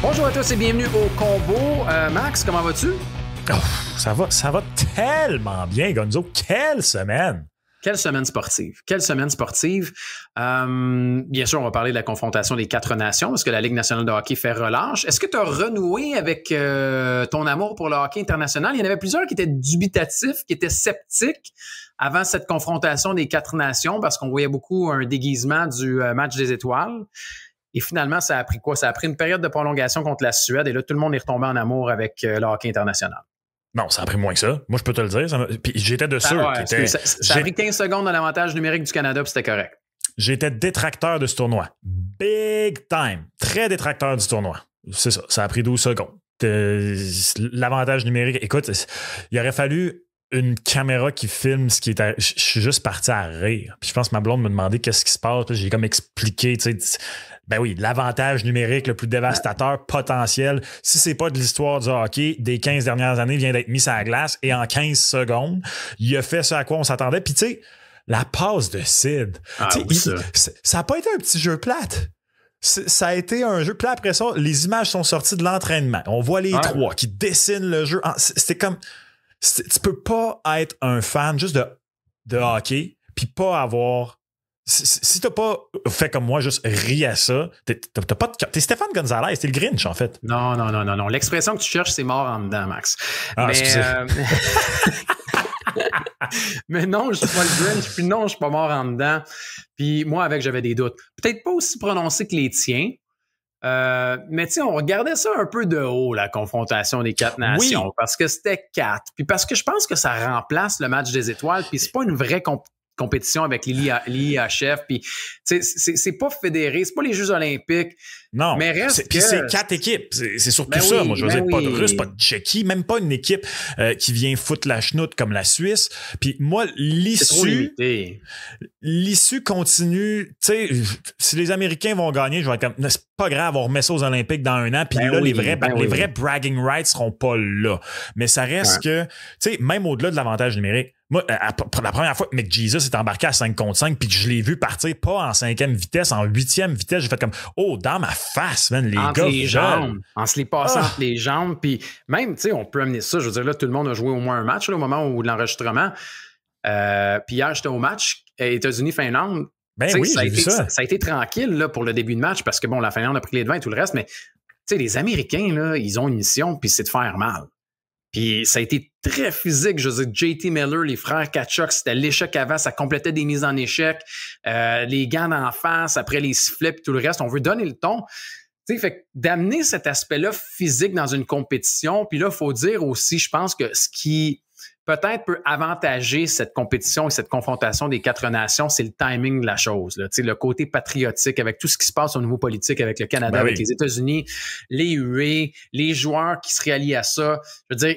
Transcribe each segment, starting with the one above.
Bonjour à tous et bienvenue au Combo. Max, comment vas-tu? Oh, ça va tellement bien, Gonzo. Quelle semaine! Quelle semaine sportive. Quelle semaine sportive. Bien sûr, on va parler de la confrontation des 4 nations parce que la Ligue nationale de hockey fait relâche. Est-ce que tu as renoué avec ton amour pour le hockey international? Il y en avait plusieurs qui étaient dubitatifs, qui étaient sceptiques avant cette confrontation des 4 nations parce qu'on voyait beaucoup un déguisement du match des étoiles. Et finalement, ça a pris quoi? Ça a pris une période de prolongation contre la Suède et là, tout le monde est retombé en amour avec le hockey international. Non, ça a pris moins que ça. Moi, je peux te le dire. Puis j'étais de ceux qui étaient... Ça a pris 15 secondes dans l'avantage numérique du Canada, puis c'était correct. J'étais détracteur de ce tournoi. Big time. Très détracteur du tournoi. C'est ça. Ça a pris 12 secondes. L'avantage numérique... Écoute, il aurait fallu une caméra qui filme ce qui était... Je suis juste parti à rire. Puis je pense que ma blonde me demandait qu'est-ce qui se passe. Puis j'ai comme expliqué, tu sais... Ben oui, l'avantage numérique le plus dévastateur potentiel, si c'est pas de l'histoire du hockey des 15 dernières années, vient d'être mis sur la glace et en 15 secondes, il a fait ce à quoi on s'attendait. Puis tu sais, la passe de Sid, oui, ça a pas été un petit jeu plate. Ça a été un jeu. Puis après ça, les images sont sorties de l'entraînement. On voit les trois qui dessinent le jeu. C'était comme... Tu peux pas être un fan juste de hockey puis pas avoir... Si t'as pas fait comme moi, juste ri à ça, t'es Stéphane Gonzalez, t'es le Grinch, en fait. Non. L'expression que tu cherches, c'est mort en dedans, Max. Mais non, je suis pas le Grinch, puis non, je suis pas mort en dedans. Puis moi, j'avais des doutes. Peut-être pas aussi prononcés que les tiens. Mais tu sais, on regardait ça un peu de haut, la confrontation des 4 nations, parce que c'était 4. Puis parce que je pense que ça remplace le match des étoiles, puis c'est pas une vraie compétition avec l'IHF, puis c'est pas fédéré, c'est pas les Jeux olympiques. Non, mais reste puis c'est 4 équipes, c'est surtout ça. Moi, je veux dire, pas de Russes, pas de Tchéquie, même pas une équipe qui vient foutre la chenoute comme la Suisse. Puis moi, l'issue continue. Tu sais, si les Américains vont gagner, je vais être comme, c'est pas grave, on remet ça aux Olympiques dans un an, puis les vrais bragging rights seront pas là. Mais ça reste que, tu sais, même au-delà de l'avantage numérique, moi, pour la première fois que McJesus est embarqué à 5 contre 5 puis que je l'ai vu partir pas en 5e vitesse, en 8e vitesse, j'ai fait comme, oh, dans ma face, man, les entre gars. Les jambes, en se les passant entre les jambes. Puis même, tu sais, on peut amener ça. Je veux dire, là, tout le monde a joué au moins un match là, au moment où de l'enregistrement. Puis hier, j'étais au match États-Unis-Finlande. Ben oui, j'ai vu ça. Ça a été tranquille là, pour le début de match parce que, bon, la Finlande a pris les devants et tout le reste. Mais, tu sais, les Américains, là, ils ont une mission, puis c'est de faire mal. Puis ça a été très physique. Je veux dire, JT Miller, les frères Tkachuk, c'était l'échec avant, ça complétait des mises en échec. Les gants d'en face, après les sifflets, puis tout le reste. On veut donner le ton. Tu sais, fait que d'amener cet aspect-là physique dans une compétition, puis là, il faut dire aussi, je pense que ce qui peut-être peut avantager cette compétition et cette confrontation des 4 nations, c'est le timing de la chose. Là. Tu sais, le côté patriotique avec tout ce qui se passe au niveau politique avec le Canada, avec les États-Unis, les UE, les joueurs qui se rallient à ça. Je veux dire,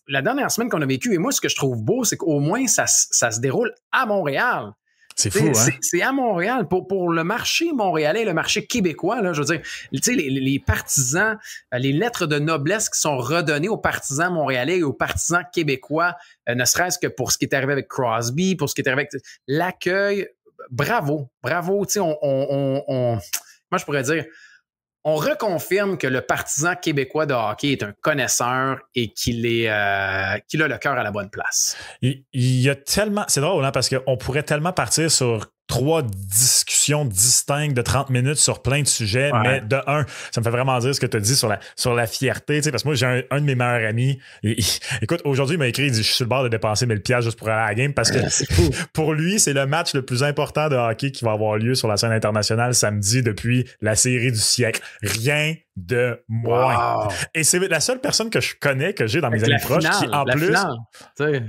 la dernière semaine qu'on a vécue, et moi, ce que je trouve beau, c'est qu'au moins, ça se déroule à Montréal. C'est fou, hein? C'est à Montréal. Pour le marché montréalais, le marché québécois, là, je veux dire, tu sais, les partisans, les lettres de noblesse qui sont redonnées aux partisans montréalais et aux partisans québécois, ne serait-ce que pour ce qui est arrivé avec Crosby, pour ce qui est arrivé avec l'accueil. Bravo. Tu sais, moi, je pourrais dire, on reconfirme que le partisan québécois de hockey est un connaisseur et qu'il a le cœur à la bonne place. Il y a tellement... C'est drôle, hein, parce qu'on pourrait tellement partir sur 3 discussions distinctes de 30 minutes sur plein de sujets, mais de un, ça me fait vraiment dire ce que tu as dit sur la fierté, tu sais, parce que moi, j'ai un de mes meilleurs amis, écoute, aujourd'hui, il m'a écrit, il dit, je suis sur le bord de dépenser 1000$ juste pour aller à la game, parce que pour lui, c'est le match le plus important de hockey qui va avoir lieu sur la scène internationale samedi depuis la série du siècle. Rien de moins. Wow. Et c'est la seule personne que je connais, que j'ai dans mes amis proches, qui en plus... Finale,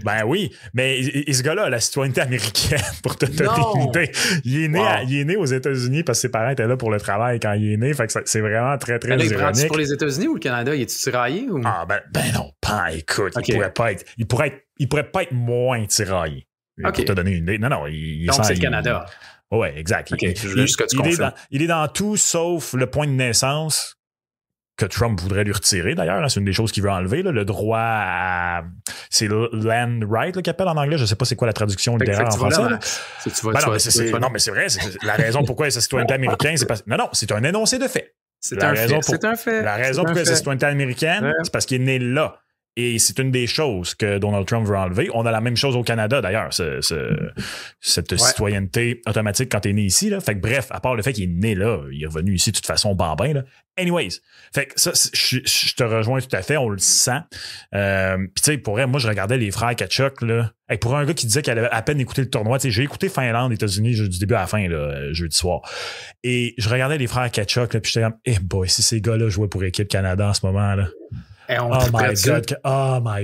ben oui, mais ce gars-là a la citoyenneté américaine, pour te donner une idée. Il est né aux États-Unis parce que ses parents étaient là pour le travail quand il est né. Fait que c'est vraiment très, très ironique. Il pour les États-Unis ou le Canada? Il est-tu tiraillé? Ou... Ah, ben non, écoute, il pourrait pas être moins tiraillé. Pour te donner une idée. Non, donc c'est le Canada. Oui, exact. Il est dans tout sauf le point de naissance que Trump voudrait lui retirer, d'ailleurs. C'est une des choses qu'il veut enlever, là, le droit à... C'est land right, qu'il appelle en anglais. Je ne sais pas c'est quoi la traduction littéraire en français. Non, mais c'est vrai. La raison pourquoi c'est citoyenneté américain, c'est parce... Non, c'est un énoncé de fait. C'est un fait. C'est un fait. La raison pour laquelle c'est citoyenneté américaine, c'est parce qu'il est né là. Et c'est une des choses que Donald Trump veut enlever. On a la même chose au Canada, d'ailleurs, cette citoyenneté automatique quand t'es né ici. Là. Fait que bref, à part le fait qu'il est né là, il est revenu ici de toute façon bambin. Là. Anyways, fait que ça, je te rejoins tout à fait, on le sent. Puis tu sais, pour vrai, moi, je regardais les frères Kachuk, là. Et pour un gars qui disait qu'il avait à peine écouté le tournoi, tu sais, j'ai écouté Finlande, États-Unis du début à la fin, là, jeudi soir. Et je regardais les frères Kachuk, là, puis j'étais comme, boy, si ces gars-là jouaient pour Équipe Canada en ce moment, là. Oh my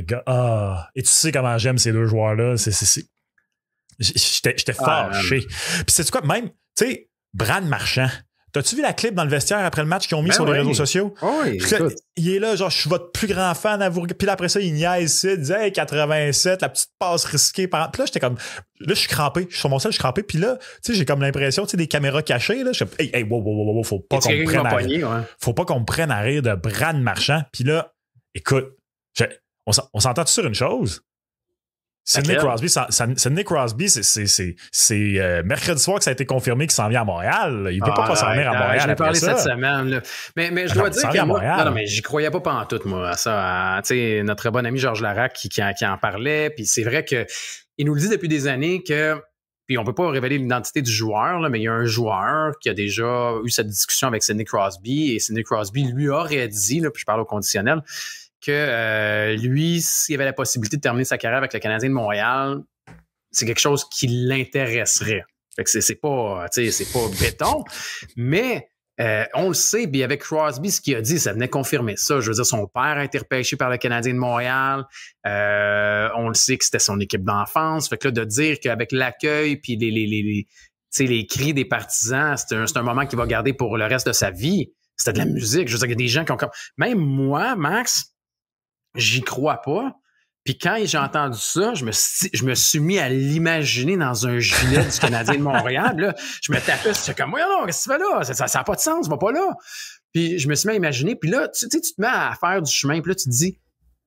God. Oh. Et tu sais comment j'aime ces deux joueurs-là. J'étais fâché. Puis c'est quoi, même, tu sais, Brad Marchand. T'as-tu vu la clip dans le vestiaire après le match qu'ils ont mis sur les réseaux sociaux? Oui, il est là, genre, je suis votre plus grand fan à vous. Puis là, après ça, il niaise ici, il dit, hey, 87, la petite passe risquée. Puis là, j'étais comme, là, je suis crampé. Je suis sur mon sel, je suis crampé. Puis là, tu sais, j'ai comme l'impression, tu sais, des caméras cachées, là. Je suis comme, wow, faut pas qu'on me prenne à rire. Faut pas qu'on me prenne à rire de Brad Marchand. Puis là, écoute, on s'entend sur une chose? Sidney Crosby, c'est mercredi soir que ça a été confirmé qu'il s'en vient à Montréal. Il ne peut pas s'en venir à Montréal. J'en ai parlé cette semaine. Là. Mais je dois dire que moi, non, mais j'y croyais pas pantoute, moi, à ça. Tu sais, notre bon ami Georges Larac qui en parlait. Puis c'est vrai qu'il nous le dit depuis des années que. Puis on ne peut pas révéler l'identité du joueur, là, mais il y a un joueur qui a déjà eu cette discussion avec Sidney Crosby. Et Sidney Crosby lui aurait dit, là, puis je parle au conditionnel, que lui, s'il avait la possibilité de terminer sa carrière avec le Canadien de Montréal, c'est quelque chose qui l'intéresserait. Fait que c'est pas béton, mais on le sait, puis avec Crosby, ce qu'il a dit, ça venait confirmer ça. Je veux dire, son père a été repêché par le Canadien de Montréal. On le sait que c'était son équipe d'enfance. Fait que là, de dire qu'avec l'accueil puis les cris des partisans, c'est un moment qu'il va garder pour le reste de sa vie. C'était de la musique. Je veux dire, il y a des gens qui ont comme... Même moi, Max, j'y crois pas. Puis quand j'ai entendu ça, je me suis mis à l'imaginer dans un gilet du Canadien de Montréal. Là, je me tapais, j'étais comme, non, qu'est-ce que tu fais là? Ça n'a pas de sens, va pas là. Puis je me suis mis à imaginer. Puis là, tu te mets à faire du chemin. Puis là, tu te dis,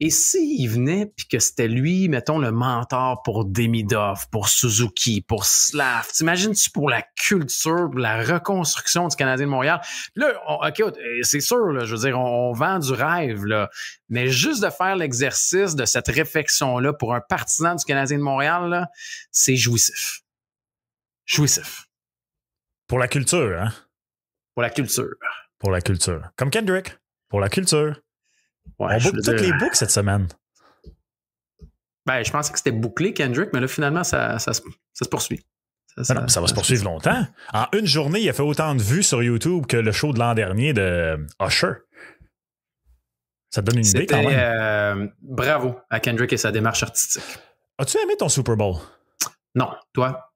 et s'il venait, puis que c'était lui, mettons, le mentor pour Demidov, pour Suzuki, pour Slav, t'imagines-tu pour la culture, pour la reconstruction du Canadien de Montréal? Puis là, OK, c'est sûr, là, je veux dire, on vend du rêve, là, mais juste de faire l'exercice de cette réflexion-là pour un partisan du Canadien de Montréal, là, c'est jouissif. Jouissif. Pour la culture, hein? Pour la culture. Pour la culture. Comme Kendrick, pour la culture. Ouais, on boucle toutes les books cette semaine. Ben, je pensais que c'était bouclé, Kendrick, mais là, finalement, ça se poursuit. Ça va se poursuivre longtemps. En une journée, il a fait autant de vues sur YouTube que le show de l'an dernier de Usher. Ça te donne une idée quand même. Bravo à Kendrick et sa démarche artistique. As-tu aimé ton Super Bowl? Non. Toi?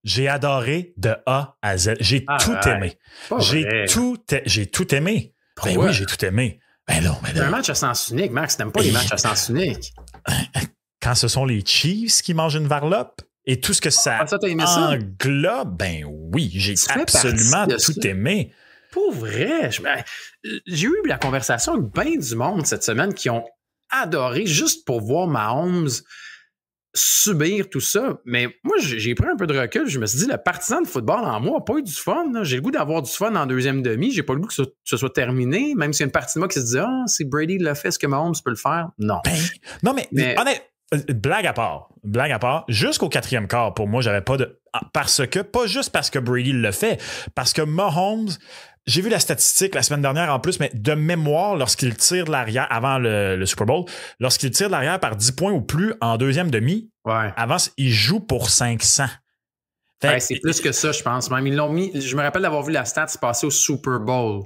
J'ai adoré de A à Z. J'ai tout aimé. J'ai tout aimé. Ben oui, j'ai tout aimé. Ben non. C'est un match à sens unique, Max. T'aimes pas les matchs à sens unique. Quand ce sont les Chiefs qui mangent une varlope et tout ce que ça englobe, ben oui, j'ai absolument tout aimé. Pour vrai, j'ai eu la conversation avec bien du monde cette semaine qui ont adoré juste pour voir Mahomes subir tout ça. Mais moi, j'ai pris un peu de recul. Je me suis dit, le partisan de football en moi n'a pas eu du fun. Là. J'ai le goût d'avoir du fun en deuxième demi. J'ai pas le goût que ce soit terminé. Même s'il y a une partie de moi qui se dit, si Brady l'a fait, est-ce que Mahomes peut le faire? Non. Non, mais honnêtement, blague à part, jusqu'au 4e quart, pour moi, j'avais pas de... Pas juste parce que Brady le fait, parce que Mahomes... J'ai vu la statistique la semaine dernière en plus, mais de mémoire, lorsqu'il tire de l'arrière, avant le Super Bowl, lorsqu'il tire de l'arrière par 10 points ou plus en deuxième demi, avant, il joue pour 500. C'est plus que ça, je pense. Même ils l'ont mis. Je me rappelle d'avoir vu la stat passer au Super Bowl.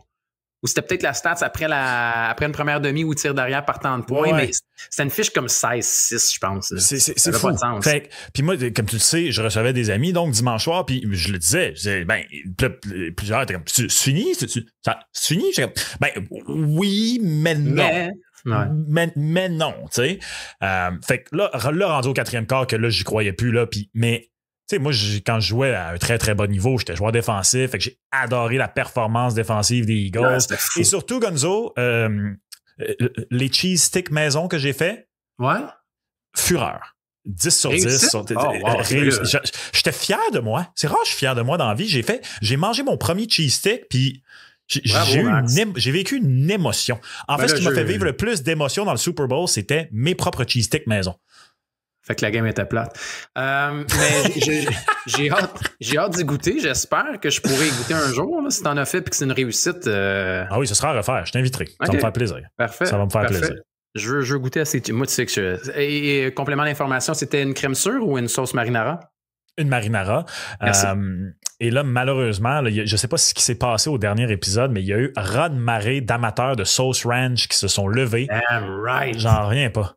Ou c'était peut-être la stats après une première demi où il tire derrière par tant de points, mais c'était une fiche comme 16-6, je pense. C'est fou. Pas de sens. Puis moi, comme tu le sais, je recevais des amis, donc dimanche soir, puis je le disais, plusieurs étaient comme, c'est fini? C'est fini? Oui, mais non. Mais non, tu sais. Fait que là, rendu au 4e quart, que là, j'y croyais plus, là, puis mais... Tu sais, moi, quand je jouais à un très, très bon niveau, j'étais joueur défensif, fait que j'ai adoré la performance défensive des Eagles. Et surtout, Gonzo, les cheese sticks maison que j'ai fait, fureur. 10 sur 10. J'étais fier de moi. C'est rare, je suis fier de moi dans la vie. J'ai mangé mon premier cheese stick, puis J'ai vécu une émotion. En fait, ce qui m'a fait vivre le plus d'émotions dans le Super Bowl, c'était mes propres cheese sticks maison. Fait que la game était plate. Mais j'ai hâte d'y goûter. J'espère que je pourrai y goûter un jour. Là, si t'en as fait et que c'est une réussite. Ah oui, ce sera à refaire. Je t'inviterai. Okay. Ça va me faire plaisir. Parfait. Ça va me faire plaisir. Je veux goûter à ces... Moi, tu sais que Et complément d'information, c'était une crème sûre ou une sauce marinara? Une marinara. Et là, malheureusement, là, je ne sais pas ce qui s'est passé au dernier épisode, mais il y a eu raz-de-marée d'amateurs de sauce ranch qui se sont levés. Damn right. J'en reviens pas.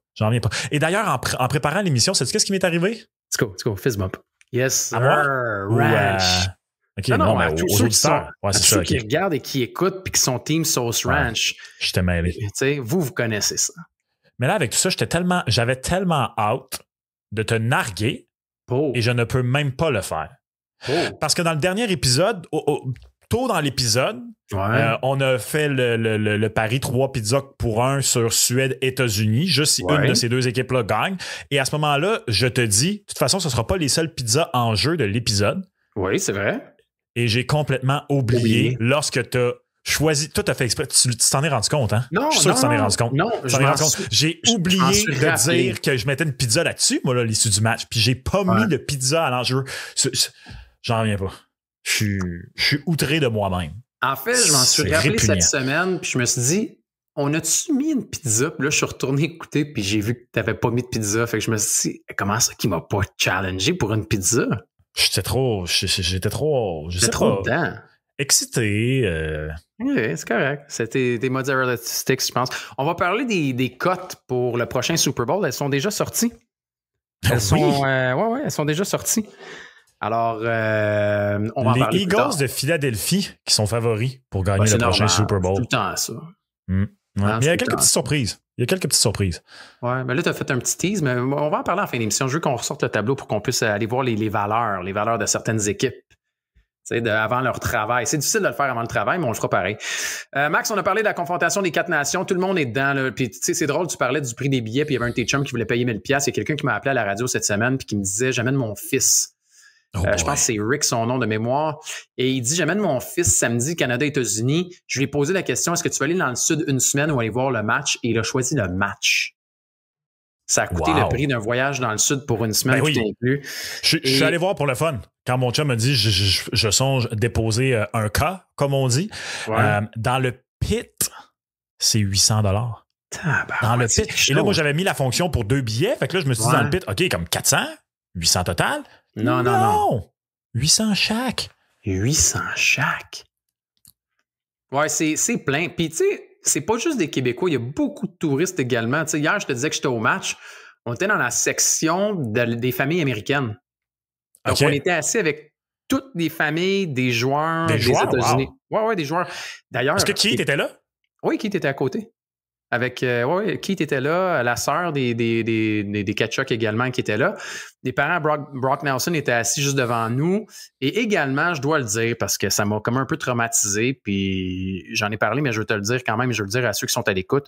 Et d'ailleurs, en préparant l'émission, sais-tu qu'est-ce qui m'est arrivé? Let's go. Fist bump. Yes, à moi? Ranch. OK, non, mais aux auditeurs. C'est ceux qui regardent et qui écoutent puis qui sont team sauce ranch. Je t'ai mêlé. Tu sais, vous connaissez ça. Mais là, avec tout ça, j'avais tellement hâte de te narguer et je ne peux même pas le faire. Parce que dans le dernier épisode, tôt dans l'épisode, on a fait le pari 3 pizzas pour 1 sur Suède-États-Unis, juste si une de ces deux équipes-là gagne. Et à ce moment-là, je te dis, de toute façon, ce ne sera pas les seules pizzas en jeu de l'épisode. Oui, c'est vrai. Et j'ai complètement oublié lorsque tu as choisi. Toi, tu as fait exprès. Tu t'en es rendu compte, hein? Non, je suis sûr que tu t'en es rendu compte. Non, j'ai oublié de dire que je mettais une pizza là-dessus, moi, là, l'issue du match. Puis j'ai pas mis de pizza à l'enjeu. J'en reviens pas. Je suis outré de moi-même. En fait, je m'en suis rappelé cette semaine, puis je me suis dit, on a-tu mis une pizza? Puis là, je suis retourné écouter, puis j'ai vu que tu n'avais pas mis de pizza. Fait que je me suis dit, comment ça qu'il m'a pas challengé pour une pizza? J'étais trop dedans. Excité. Oui, c'est correct. C'était des mozzarella sticks, je pense. On va parler des cotes pour le prochain Super Bowl. Elles sont déjà sorties. Elles sont déjà sorties. Alors, on va en parler. Les Eagles de Philadelphie qui sont favoris pour gagner le prochain Super Bowl. C'est tout le temps ça. Mais il y a quelques petites surprises. Ouais, mais là, tu as fait un petit tease, mais on va en parler en fin d'émission. Je veux qu'on ressorte le tableau pour qu'on puisse aller voir les valeurs de certaines équipes. Avant leur travail. C'est difficile de le faire avant le travail, mais on le fera pareil. Max, on a parlé de la confrontation des 4 nations. Tout le monde est dedans. Là. Puis, c'est drôle, tu parlais du prix des billets, puis il y avait un de tes chums qui voulait payer 1000$. Il y a quelqu'un qui m'a appelé à la radio cette semaine puis qui me disait « J'amène mon fils ». Je pense que c'est Rick, son nom de mémoire. Et il dit, j'amène mon fils samedi, Canada-États-Unis. Je lui ai posé la question, est-ce que tu vas aller dans le sud une semaine ou aller voir le match? Et il a choisi le match. Ça a coûté le prix d'un voyage dans le sud pour une semaine. Tout inclus. Je suis allé voir pour le fun. Quand mon chum me dit, je songe déposer un cas, comme on dit. Dans le pit, c'est 800$. Dans le pit. Et là, moi, j'avais mis la fonction pour 2 billets. Fait que là, je me suis dit dans le pit, OK, comme 400, 800 total. Non. 800 chaque. 800 chaque. Ouais, c'est plein. Puis, tu sais, c'est pas juste des Québécois. Il y a beaucoup de touristes également. Tu sais, hier, je te disais que j'étais au match. On était dans la section des familles américaines. Donc, on était assis avec toutes les familles des joueurs des États-Unis. Wow. Ouais, des joueurs. D'ailleurs. Est-ce que Keith était là? Oui, Keith était à côté. Avec Keith était là, la sœur des Kachuk également qui était là. Les parents Brock Nelson étaient assis juste devant nous. Et également, je dois le dire parce que ça m'a comme un peu traumatisé, puis j'en ai parlé, mais je veux te le dire quand même, je veux le dire à ceux qui sont à l'écoute.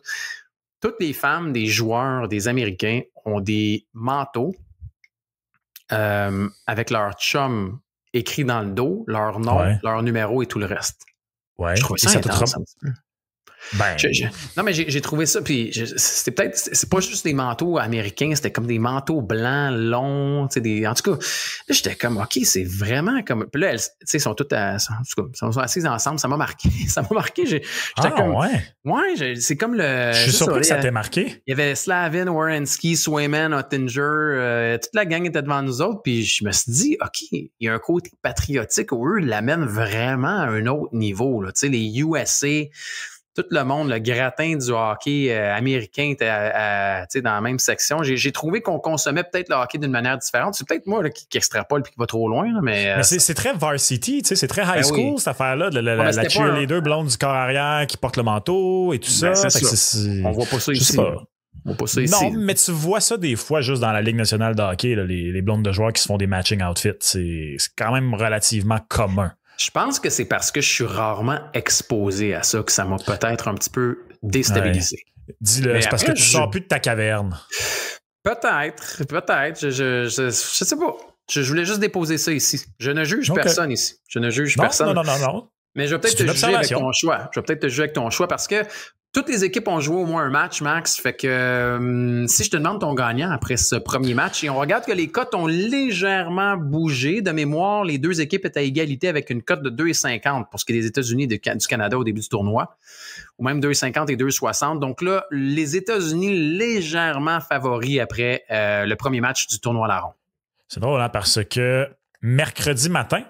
Toutes les femmes des joueurs, des Américains, ont des manteaux avec leur chum écrit dans le dos, leur nom, leur numéro et tout le reste. Ouais. Je trouve ça intense un petit peu. Non, mais j'ai trouvé ça, puis c'est pas juste des manteaux américains, c'était comme des manteaux blancs, longs, en tout cas, là, j'étais comme, OK, c'est vraiment comme, puis là, ils sont toutes sont assises ensemble, ça m'a marqué, j'étais comme, c'est comme le... Je suis surpris que ça t'ait marqué. Il y avait Slavin, Werenski, Swayman, Ottinger, toute la gang était devant nous autres, puis je me suis dit, OK, il y a un côté patriotique où eux l'amènent vraiment à un autre niveau, là, tu sais, les USA... Tout le monde, le gratin du hockey américain était dans la même section. J'ai trouvé qu'on consommait peut-être le hockey d'une manière différente. C'est peut-être moi là, qui extrapole et qui va trop loin. Là, mais c'est très varsity, c'est très high school cette affaire-là. La cheerleader blonde du corps arrière qui porte le manteau et tout ça. On voit pas ça ici. On voit pas ça ici. Non, mais tu vois ça des fois juste dans la Ligue nationale de hockey, là, les blondes de joueurs qui se font des matching outfits. C'est quand même relativement commun. Je pense que c'est parce que je suis rarement exposé à ça que ça m'a peut-être un petit peu déstabilisé. Dis-le, c'est parce que tu sors plus de ta caverne. Peut-être. Je sais pas. Je voulais juste déposer ça ici. Je ne juge personne ici. Je ne juge personne. Non. Mais je vais peut-être te juger avec ton choix. Je vais peut-être te juger avec ton choix parce que toutes les équipes ont joué au moins un match, Max. Fait que si je te demande ton gagnant après ce premier match, et on regarde que les cotes ont légèrement bougé. De mémoire, les deux équipes étaient à égalité avec une cote de 2,50 pour ce qui est des États-Unis et du Canada au début du tournoi. Ou même 2,50 et 2,60. Donc là, les États-Unis légèrement favoris après le premier match du tournoi à la ronde. C'est drôle, hein, parce que mercredi matin,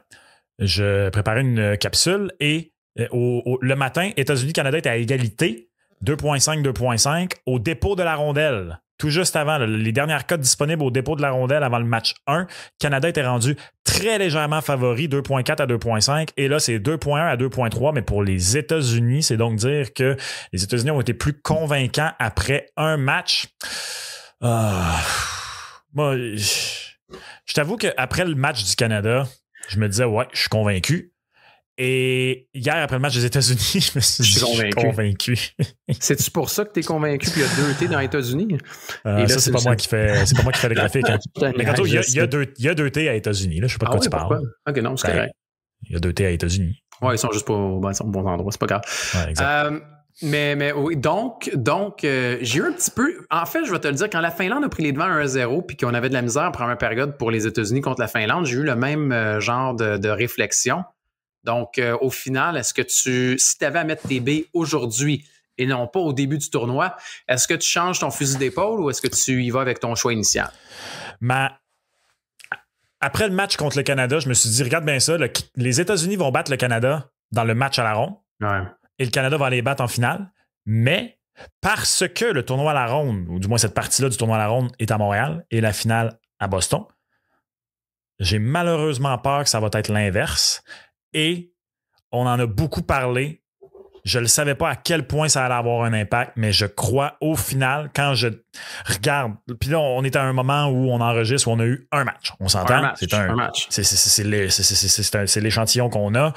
je préparais une capsule et le matin, États-Unis-Canada était à égalité. 2,5, 2,5 au dépôt de la rondelle. Tout juste avant, les dernières cotes disponibles au dépôt de la rondelle avant le match 1, Canada était rendu très légèrement favori, 2,4 à 2,5. Et là, c'est 2,1 à 2,3. Mais pour les États-Unis, c'est donc dire que les États-Unis ont été plus convaincants après un match. Moi, je t'avoue qu'après le match du Canada, je me disais, ouais, je suis convaincu. Et hier, après le match des États-Unis, je me suis dit, je suis convaincu. C'est-tu pour ça que tu es convaincu qu'il y a 2 T dans les États-Unis? Ça, c'est pas moi qui fais le graphique. Hein. Mais quand il y a 2 T à États-Unis. Là, je sais pas de quoi tu parles. OK, non, c'est correct. Il y a 2 T à États-Unis. Ouais, ils sont juste pas au bon endroit. C'est pas grave. Ouais, exact. Mais oui, donc j'ai eu un petit peu... En fait, je vais te le dire, quand la Finlande a pris les devants 1-0 puis qu'on avait de la misère en première période pour les États-Unis contre la Finlande, j'ai eu le même genre de réflexion. Donc, au final, est-ce que si tu avais à mettre tes billes aujourd'hui et non pas au début du tournoi, est-ce que tu changes ton fusil d'épaule ou est-ce que tu y vas avec ton choix initial? Après le match contre le Canada, je me suis dit, regarde bien ça, les États-Unis vont battre le Canada dans le match à la ronde et le Canada va les battre en finale, mais parce que le tournoi à la ronde, ou du moins cette partie-là du tournoi à la ronde est à Montréal et la finale à Boston, j'ai malheureusement peur que ça va être l'inverse. Et on en a beaucoup parlé. Je ne savais pas à quel point ça allait avoir un impact, mais je crois au final, quand je regarde, puis là, on est à un moment où on enregistre, où on a eu un match. On s'entend? C'est un match. C'est l'échantillon qu'on a.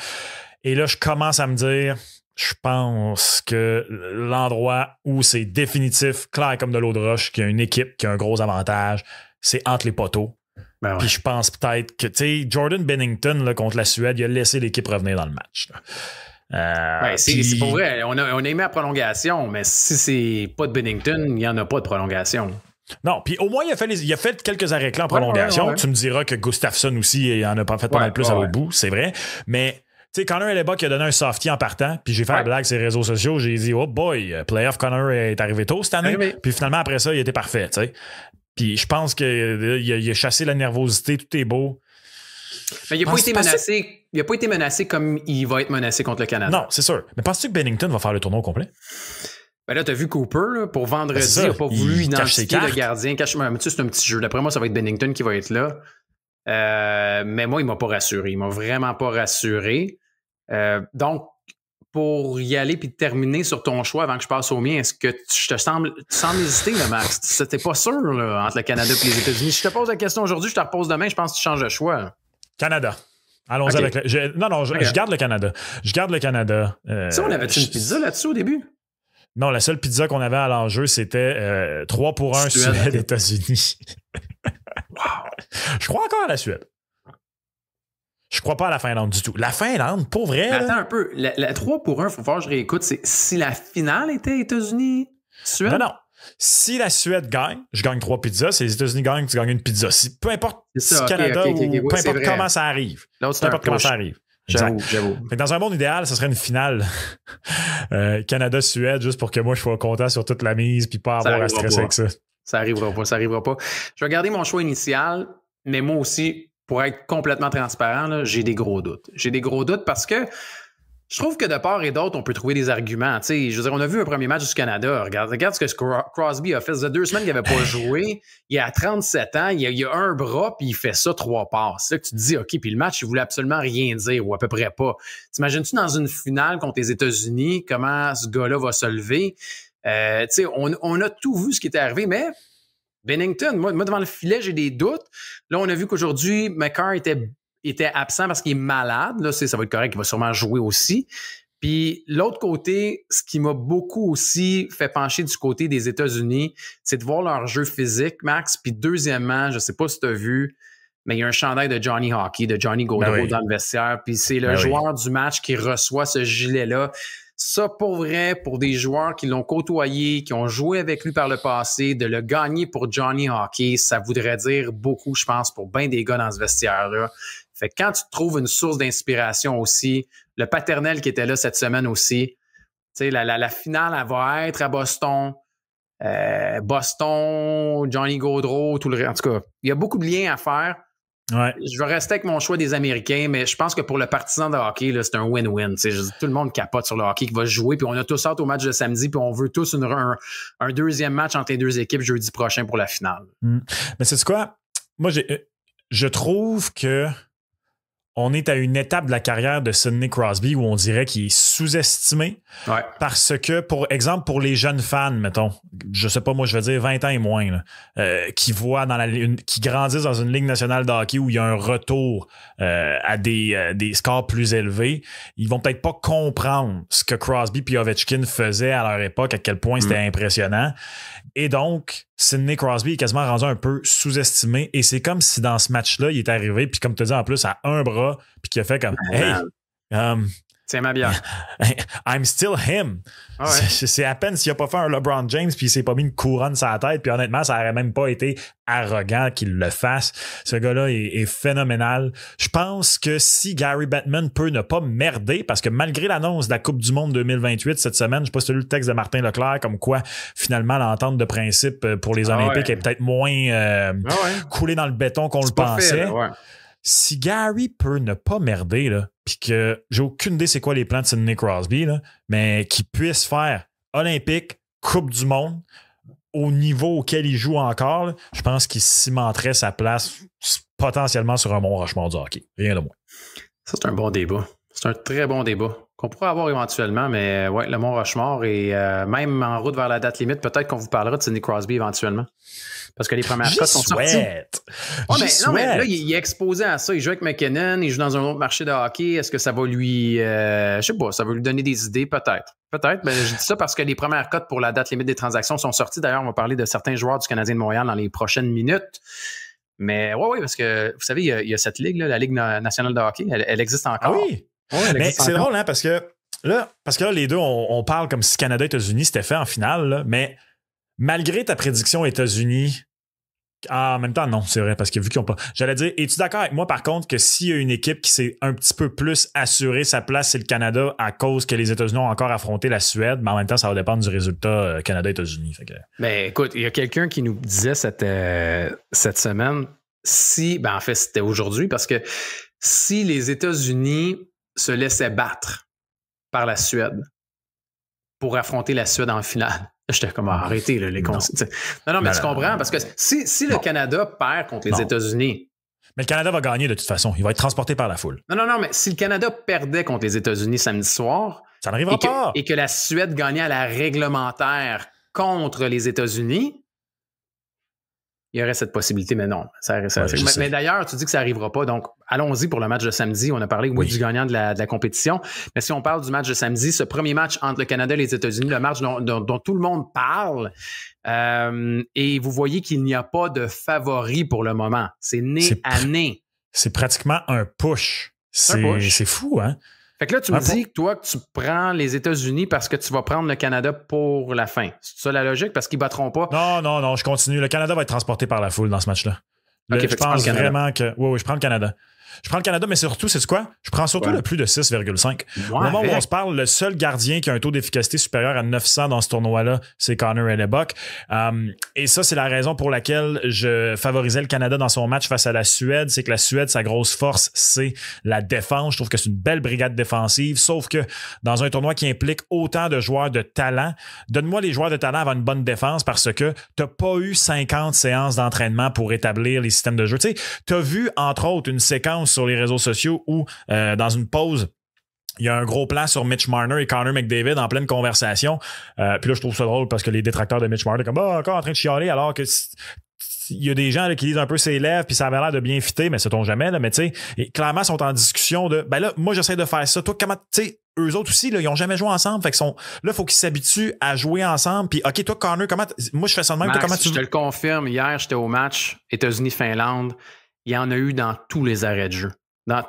Et là, je commence à me dire, je pense que l'endroit où c'est définitif, clair comme de l'eau de roche, qu'il y a une équipe qui a un gros avantage, c'est entre les poteaux. Ben ouais. Puis je pense peut-être que, tu sais, Jordan Binnington là, contre la Suède, il a laissé l'équipe revenir dans le match. C'est pour vrai. On a aimé la prolongation, mais si c'est pas de Binnington, il n'y en a pas de prolongation. Non, puis au moins, il a fait quelques arrêts clés en prolongation. Ouais. Tu me diras que Gustafsson aussi, il en a fait pas mal plus à l'autre bout, c'est vrai. Mais, tu sais, Connor Hellebuyck a donné un softie en partant, puis j'ai fait la blague sur les réseaux sociaux. J'ai dit, oh boy, playoff Connor est arrivé tôt cette année. Puis finalement, après ça, il était parfait, tu sais. Puis je pense qu'il a chassé la nervosité, tout est beau. Mais il n'a pas été menacé. Il n'a pas été menacé comme il va être menacé contre le Canada. Non, c'est sûr. Mais penses-tu que Binnington va faire le tournoi au complet? Ben là, t'as vu Cooper, là, pour vendredi, il n'a pas voulu identifier le gardien. Mais tu sais, c'est un petit jeu. D'après moi, ça va être Binnington qui va être là. Mais moi, il ne m'a pas rassuré. Il ne m'a vraiment pas rassuré. Donc, pour y aller puis terminer sur ton choix avant que je passe au mien, est-ce que tu sembles hésiter, là, Max? C'était pas sûr là, entre le Canada et les États-Unis. Je te pose la question aujourd'hui, je te repose demain, je pense que tu changes de choix. Canada. Allons-y avec le... Je garde le Canada. Je garde le Canada. Ça, on avait-tu une pizza là-dessus au début? Non, la seule pizza qu'on avait à l'enjeu, c'était 3-1 Suède, États-Unis. Wow. Je crois encore à la Suède. Je crois pas à la Finlande du tout. La Finlande, pour vrai. Mais attends un peu. La 3-1, il faut voir, je réécoute. C'est si la finale était États-Unis-Suède? Non. Si la Suède gagne, je gagne 3 pizzas. Si les États-Unis gagnent, tu gagnes une pizza. Peu importe si Canada ou peu importe comment ça arrive. Peu importe comment ça arrive. J'avoue. Dans un monde idéal, ce serait une finale Canada-Suède juste pour que moi je sois content sur toute la mise puis pas avoir à stresser avec ça. Ça arrivera pas. Je vais garder mon choix initial, mais moi aussi, pour être complètement transparent, là, j'ai des gros doutes. J'ai des gros doutes parce que je trouve que de part et d'autre, on peut trouver des arguments. T'sais, je veux dire, on a vu un premier match du Canada. Regarde ce que Crosby a fait. Ça faisait 2 semaines qu'il n'avait pas joué. Il a 37 ans, il a un bras, puis il fait ça 3 passes. C'est là que tu te dis, OK, puis le match, il voulait absolument rien dire, ou à peu près pas. T'imagines-tu dans une finale contre les États-Unis, comment ce gars-là va se lever? On a tout vu ce qui était arrivé, mais Binnington, moi devant le filet, j'ai des doutes. Là, on a vu qu'aujourd'hui, McCarr était absent parce qu'il est malade. Là, ça va être correct, il va sûrement jouer aussi. Puis l'autre côté, ce qui m'a beaucoup aussi fait pencher du côté des États-Unis, c'est de voir leur jeu physique, Max. Puis deuxièmement, je sais pas si tu as vu, mais il y a un chandail de Johnny Hockey, de Johnny Gaudreau dans le vestiaire, puis c'est le joueur du match qui reçoit ce gilet-là. Ça, pour vrai, pour des joueurs qui l'ont côtoyé, qui ont joué avec lui par le passé, de le gagner pour Johnny Hockey, ça voudrait dire beaucoup, je pense, pour bien des gars dans ce vestiaire-là. Fait que quand tu trouves une source d'inspiration aussi, le paternel qui était là cette semaine aussi, tu sais, la finale, elle va être à Boston. Boston, Johnny Gaudreau, tout le reste. En tout cas, il y a beaucoup de liens à faire. Ouais. Je vais rester avec mon choix des Américains, mais je pense que pour le partisan de hockey, là, c'est un win-win. Tout le monde capote sur le hockey qui va jouer, puis on a tous hâte au match de samedi, puis on veut tous un deuxième match entre les deux équipes jeudi prochain pour la finale. Mais c'est quoi? Moi, je trouve que on est à une étape de la carrière de Sidney Crosby où on dirait qu'il est sous-estimé. Ouais. Parce que, pour exemple, pour les jeunes fans, mettons, je sais pas, moi, je vais dire 20 ans et moins, là, qui voient qui grandissent dans une ligue nationale de hockey où il y a un retour à des scores plus élevés, ils vont peut-être pas comprendre ce que Crosby et Ovechkin faisaient à leur époque, à quel point c'était impressionnant. Et donc, Sidney Crosby est quasiment rendu un peu sous-estimé. Et c'est comme si dans ce match-là, il est arrivé, puis comme tu dis en plus, à un bras, puis qu'il a fait comme « Hey, tiens ma bière. I'm still him. » Ouais. C'est à peine s'il a pas fait un LeBron James puis il s'est pas mis une couronne sur la tête. Puis honnêtement, ça aurait même pas été arrogant qu'il le fasse. Ce gars-là est phénoménal. Je pense que si Gary Bettman peut ne pas merder, parce que malgré l'annonce de la Coupe du Monde 2028 cette semaine, je sais pas si tu as lu le texte de Martin Leclerc, comme quoi finalement l'entente de principe pour les Olympiques est peut-être moins coulée dans le béton qu'on le pensait. Si Gary peut ne pas merder, là, puis que j'ai aucune idée c'est quoi les plans de Sidney Crosby, là, mais qu'il puisse faire Olympique, Coupe du Monde, au niveau auquel il joue encore, là, je pense qu'il cimenterait sa place potentiellement sur un Mont Rushmore du hockey. Rien de moins. Ça, c'est un bon débat. C'est un très bon débat qu'on pourrait avoir éventuellement, mais ouais, le Mont Rushmore et même en route vers la date limite, peut-être qu'on vous parlera de Sidney Crosby éventuellement. Parce que les premières cotes sont sorties. Non, mais là, il est exposé à ça. Il joue avec McKinnon, il joue dans un autre marché de hockey. Est-ce que ça va lui... je sais pas, ça va lui donner des idées? Peut-être. Ben, je dis ça parce que les premières cotes pour la date limite des transactions sont sorties. D'ailleurs, on va parler de certains joueurs du Canadien de Montréal dans les prochaines minutes. Mais oui, parce que, vous savez, il y a cette ligue, là, la Ligue nationale de hockey. Elle existe encore. Ah oui? Ouais, mais c'est drôle, hein, parce que là, les deux, on parle comme si Canada-États-Unis s'était fait en finale, là, mais malgré ta prédiction États-Unis, en même temps, non, c'est vrai, parce que vu qu'ils n'ont pas... J'allais dire, es-tu d'accord avec moi, par contre, que s'il y a une équipe qui s'est un petit peu plus assuré sa place, c'est le Canada, à cause que les États-Unis ont encore affronté la Suède, mais en même temps, ça va dépendre du résultat Canada-États-Unis. Fait que... Ben, écoute, il y a quelqu'un qui nous disait cette semaine, en fait, c'était aujourd'hui, parce que si les États-Unis se laissaient battre par la Suède pour affronter la Suède en finale, j'étais comme arrêtez là, les consignes. Non, mais tu comprends, parce que si le Canada perd contre les États-Unis. Mais le Canada va gagner de toute façon. Il va être transporté par la foule. Non, mais si le Canada perdait contre les États-Unis samedi soir. Ça n'arrivera pas. Et que la Suède gagnait à la réglementaire contre les États-Unis, il y aurait cette possibilité, mais non. Mais d'ailleurs, tu dis que ça n'arrivera pas. Donc, allons-y pour le match de samedi. On a parlé du gagnant de la compétition. Mais si on parle du match de samedi, ce premier match entre le Canada et les États-Unis, le match dont tout le monde parle, et vous voyez qu'il n'y a pas de favori pour le moment. C'est nez à nez. C'est pratiquement un push. C'est fou, hein? Fait que là, tu me dis que toi, que tu prends les États-Unis parce que tu vas prendre le Canada pour la fin. C'est ça la logique? Parce qu'ils ne battront pas? Non, je continue. Le Canada va être transporté par la foule dans ce match-là. Okay, je pense vraiment que... Oui, je prends le Canada. Je prends le Canada, mais surtout, c'est quoi? Je prends surtout le plus de 6,5. Au moment où on se parle, le seul gardien qui a un taux d'efficacité supérieur à 900 dans ce tournoi-là, c'est Connor Hellebuyck. Et ça, c'est la raison pour laquelle je favorisais le Canada dans son match face à la Suède. C'est que la Suède, sa grosse force, c'est la défense. Je trouve que c'est une belle brigade défensive, sauf que dans un tournoi qui implique autant de joueurs de talent, donne-moi les joueurs de talent avant une bonne défense parce que t'as pas eu 50 séances d'entraînement pour établir les systèmes de jeu. Tu sais, t'as vu, entre autres, une séquence sur les réseaux sociaux où, dans une pause, il y a un gros plan sur Mitch Marner et Connor McDavid en pleine conversation. Puis là, je trouve ça drôle parce que les détracteurs de Mitch Marner comme encore en train de chialer alors que il y a des gens là, qui lisent un peu ses lèvres puis ça avait l'air de bien fitter, mais sait-on jamais, là, mais tu sais, clairement, sont en discussion de ben là, moi j'essaie de faire ça. Toi, comment, tu sais, eux autres aussi, là, ils ont jamais joué ensemble. Fait que là, il faut qu'ils s'habituent à jouer ensemble. Puis, OK, toi, Connor, comment, moi je fais ça de même, Max, toi, comment tu... Je te le confirme, hier, j'étais au match États-Unis-Finlande. il y en a eu dans tous les arrêts de jeu.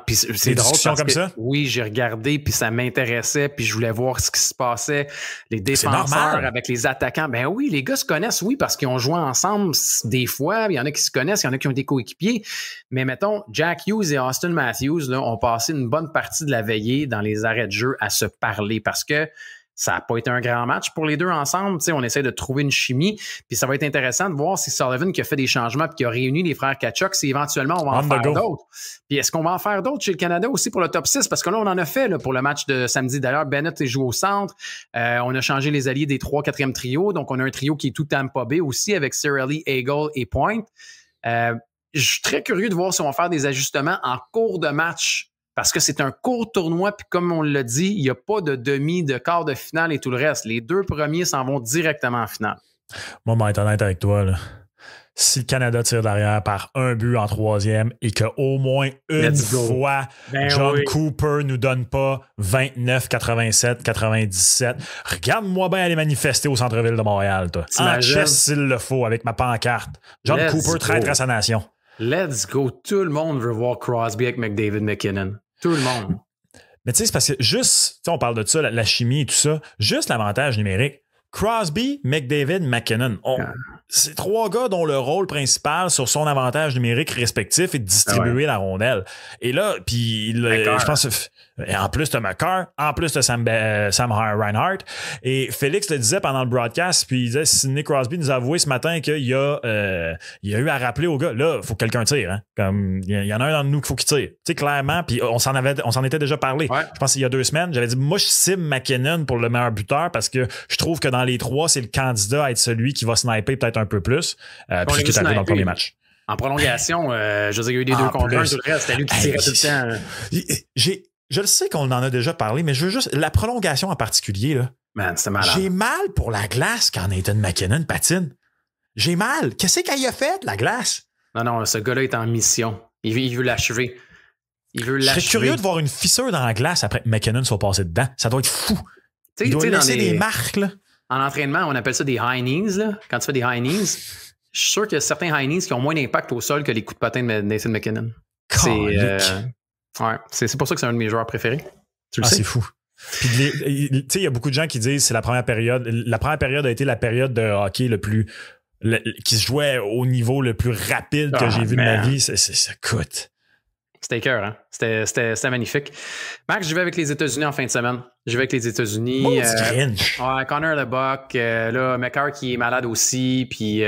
Puis c'est Des drôle discussions parce comme que, ça? oui, j'ai regardé, puis ça m'intéressait, puis je voulais voir ce qui se passait. Les défenseurs avec les attaquants, ben oui, les gars se connaissent, oui, parce qu'ils ont joué ensemble des fois. Il y en a qui se connaissent, il y en a qui ont des coéquipiers. Mais mettons, Jack Hughes et Austin Matthews là, ont passé une bonne partie de la veillée dans les arrêts de jeu à se parler parce que ça n'a pas été un grand match pour les deux ensemble. T'sais, on essaie de trouver une chimie. Puis ça va être intéressant de voir si Sullivan qui a fait des changements et qui a réuni les frères Tkachuk, si éventuellement on va en faire d'autres. Puis est-ce qu'on va en faire d'autres chez le Canada aussi pour le top 6? Parce que là, on en a fait là, pour le match de samedi. D'ailleurs, Bennett est joué au centre. On a changé les alliés des 3 4e trios. Donc, on a un trio qui est tout Tampa Bay aussi avec Cirelli, Eagle et Point. Je suis très curieux de voir si on va faire des ajustements en cours de match. Parce que c'est un court tournoi, puis comme on l'a dit, il n'y a pas de demi, de quart de finale et tout le reste. Les 2 premiers s'en vont directement en finale. Moi, je vais être honnête avec toi. Là. Si le Canada tire derrière par un but en 3e et qu'au moins une fois, John Cooper nous donne pas 29, 87, 97, regarde-moi bien aller manifester au centre-ville de Montréal, toi. En chess s'il le faut, avec ma pancarte. John Cooper traître à sa nation. Let's go. Tout le monde veut voir Crosby avec McDavid, McKinnon. Tout le monde. Mais tu sais, c'est parce que juste, on parle de ça, la chimie et tout ça, juste l'avantage numérique. Crosby, McDavid, McKinnon. C'est 3 gars dont le rôle principal sur son avantage numérique respectif est de distribuer la rondelle. Et là, puis je pense, en plus de McCarr, en plus de Sam Reinhart. Et Félix le disait pendant le broadcast, puis il disait, Sidney Crosby nous a avoué ce matin qu'il a eu à rappeler aux gars, là, il faut que quelqu'un tire. Hein? Comme il y en a un dans nous qu'il faut qu'il tire. Tu sais, clairement, puis on s'en était déjà parlé. Ouais. Je pense qu'il y a 2 semaines, j'avais dit, moi, je cible McKinnon pour le meilleur buteur parce que je trouve que dans les 3, c'est le candidat à être celui qui va sniper peut-être un peu plus. Puis ce qui est arrivé dans le premier match. En prolongation, je veux dire, il y a eu des 2 contre 1, tout le reste, c'était lui qui tirait tout le temps. Je le sais qu'on en a déjà parlé, mais je veux juste... La prolongation en particulier, là. Man, c'était malade. J'ai mal pour la glace quand Nathan McKinnon patine. J'ai mal. Qu'est-ce qu'il a fait, la glace? Non, ce gars-là est en mission. Il veut l'achever. Je serais curieux de voir une fissure dans la glace après que McKinnon soit passé dedans. Ça doit être fou. Il doit laisser des marques, là. En entraînement, on appelle ça des high knees, là. Quand tu fais des high knees, je suis sûr qu'il y a certains high knees qui ont moins d'impact au sol que les coups de patin de Nathan McKinnon. C'est pour ça que c'est un de mes joueurs préférés. Tu le sais. C'est fou. Puis, tu sais, il y a beaucoup de gens qui disent que c'est la première période. La première période a été la période de hockey qui se jouait au niveau le plus rapide que j'ai vu de ma vie. Ça coûte. C'était cœur, hein? C'était magnifique. Max, je vais avec les États-Unis en fin de semaine. Je vais avec les États-Unis. Cringe. Connor Lebock, là, McCarr qui est malade aussi, puis...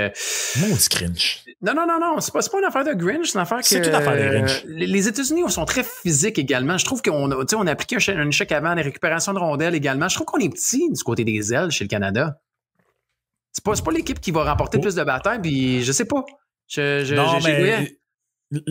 Maudit cringe. Non. C'est pas une affaire de Grinch, c'est une affaire que... C'est une affaire de Grinch. Les États-Unis sont très physiques également. Je trouve qu'on a appliqué un échec avant, des récupérations de rondelles également. Je trouve qu'on est petit du côté des ailes chez le Canada. C'est pas l'équipe qui va remporter plus de batailles, puis je sais pas. J'ai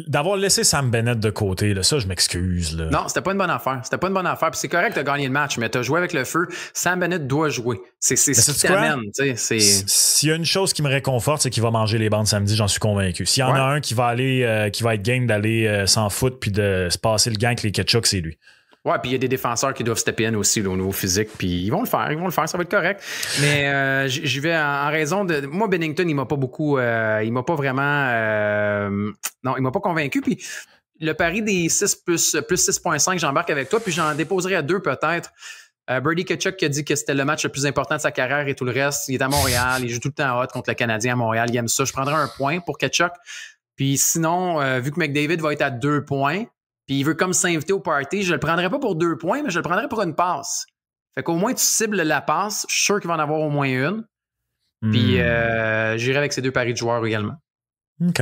d'avoir laissé Sam Bennett de côté, là, ça, je m'excuse. Là. Non, c'était pas une bonne affaire. Puis c'est correct de gagner le match, mais t'as joué avec le feu. Sam Bennett doit jouer. C'est ce qui t'amène. S'il y a une chose qui me réconforte, c'est qu'il va manger les bandes samedi, j'en suis convaincu. S'il y en a un qui va aller, qui va être game d'aller s'en foutre puis de se passer le gain avec les Tkachuk, c'est lui. Ouais, puis il y a des défenseurs qui doivent stepper in aussi là, au niveau physique, puis ils vont le faire, ça va être correct. Mais j'y vais en raison de... Moi, Binnington, il m'a pas beaucoup... il m'a pas vraiment... non, il m'a pas convaincu, puis le pari des 6 plus 6.5, j'embarque avec toi, puis j'en déposerai à 2 peut-être. Brady Tkachuk qui a dit que c'était le match le plus important de sa carrière et tout le reste. Il est à Montréal, il joue tout le temps hot contre le Canadien à Montréal, il aime ça. Je prendrai 1 point pour Tkachuk. Puis sinon, vu que McDavid va être à 2 points, puis il veut comme s'inviter au party, je le prendrais pas pour 2 points, mais je le prendrais pour une passe. Fait qu'au moins, tu cibles la passe. Je suis sûr qu'il va en avoir au moins une. Puis j'irai avec ces 2 paris de joueurs également. OK.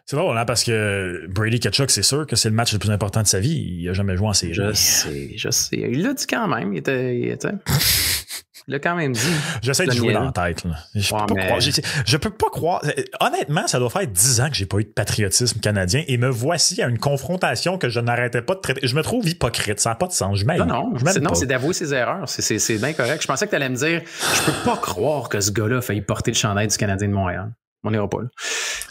C'est drôle, hein, parce que Brady Tkachuk, c'est sûr que c'est le match le plus important de sa vie. Il n'a jamais joué en série. Je sais. Il l'a dit quand même. Il l'a quand même dit. J'essaie de jouer dans la tête. Là. Je peux pas croire. Honnêtement, ça doit faire 10 ans que j'ai pas eu de patriotisme canadien et me voici à une confrontation que je n'arrêtais pas de traiter. Je me trouve hypocrite. Ça n'a pas de sens. Non, c'est d'avouer ses erreurs. C'est bien correct. Je pensais que tu allais me dire je peux pas croire que ce gars-là a failli porter le chandail du Canadien de Montréal. On n'ira pas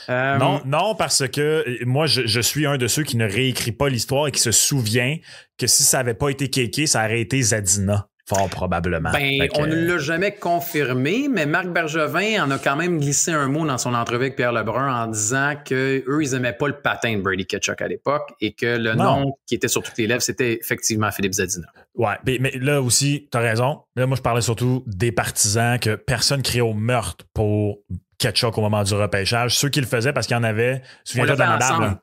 là. Non, parce que moi, je suis un de ceux qui ne réécrit pas l'histoire et qui se souvient que si ça n'avait pas été Kéké, ça aurait été Zadina. Fort probablement. On ne l'a jamais confirmé, mais Marc Bergevin en a quand même glissé un mot dans son entrevue avec Pierre Lebrun en disant qu'eux, ils n'aimaient pas le patin de Brady Tkachuk à l'époque et que le nom qui était sur toutes les lèvres, c'était effectivement Philippe Zadina. Ouais, mais là aussi, t'as raison. Là, moi, je parlais surtout des partisans que personne criait au meurtre pour Tkachuk au moment du repêchage. Ceux qui le faisaient parce qu'il y en avait, souviens-toi de la madame.